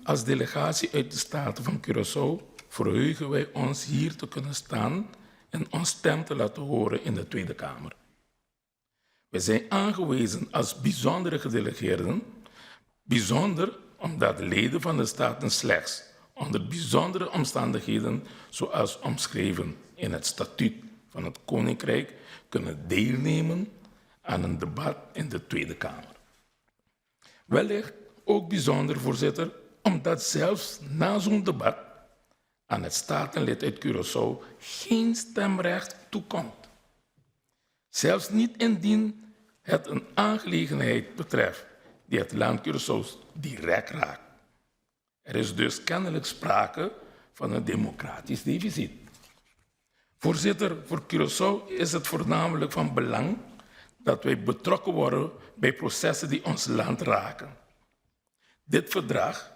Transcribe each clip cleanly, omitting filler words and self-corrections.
Als delegatie uit de Staten van Curaçao verheugen wij ons hier te kunnen staan en ons stem te laten horen in de Tweede Kamer. We zijn aangewezen als bijzondere gedelegeerden, bijzonder omdat leden van de Staten slechts onder bijzondere omstandigheden, zoals omschreven in het statuut van het Koninkrijk, kunnen deelnemen aan een debat in de Tweede Kamer. Wellicht ook bijzonder, voorzitter, omdat zelfs na zo'n debat aan het statenlid uit Curaçao geen stemrecht toekomt. Zelfs niet indien het een aangelegenheid betreft die het land Curaçao direct raakt. Er is dus kennelijk sprake van een democratisch deficit. Voorzitter, voor Curaçao is het voornamelijk van belang dat wij betrokken worden bij processen die ons land raken. Dit verdrag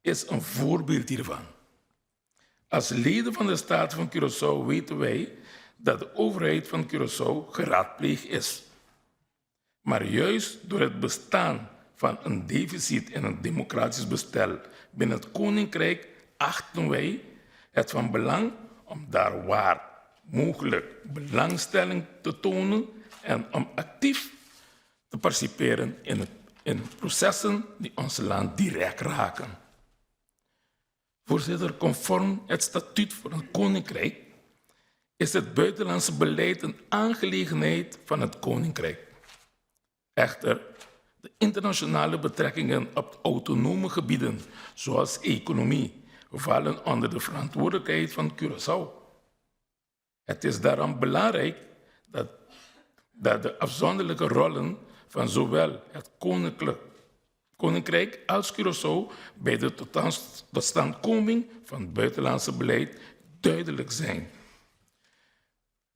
is een voorbeeld hiervan. Als leden van de Staten van Curaçao weten wij dat de overheid van Curaçao geraadpleegd is. Maar juist door het bestaan van een deficit in een democratisch bestel binnen het Koninkrijk achten wij het van belang om daar waar mogelijk belangstelling te tonen en om actief te participeren in processen die ons land direct raken. Voorzitter, conform het statuut voor het Koninkrijk is het buitenlandse beleid een aangelegenheid van het Koninkrijk. Echter, de internationale betrekkingen op autonome gebieden, zoals economie, vallen onder de verantwoordelijkheid van Curaçao. Het is daarom belangrijk dat de afzonderlijke rollen van zowel het Koninkrijk als Curaçao bij de totstandkoming van het buitenlandse beleid duidelijk zijn.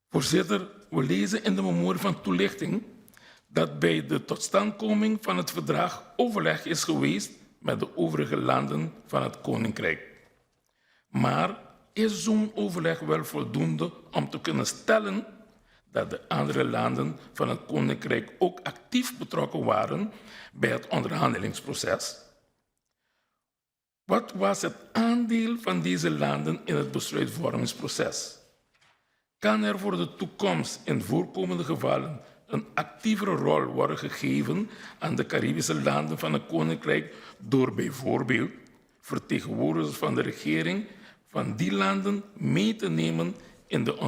Voorzitter, we lezen in de memorie van toelichting dat bij de totstandkoming van het verdrag overleg is geweest met de overige landen van het Koninkrijk. Maar is zo'n overleg wel voldoende om te kunnen stellen dat de andere landen van het Koninkrijk ook actief betrokken waren bij het onderhandelingsproces? Wat was het aandeel van deze landen in het besluitvormingsproces? Kan er voor de toekomst in voorkomende gevallen een actievere rol worden gegeven aan de Caribische landen van het Koninkrijk door bijvoorbeeld vertegenwoordigers van de regering van die landen mee te nemen in de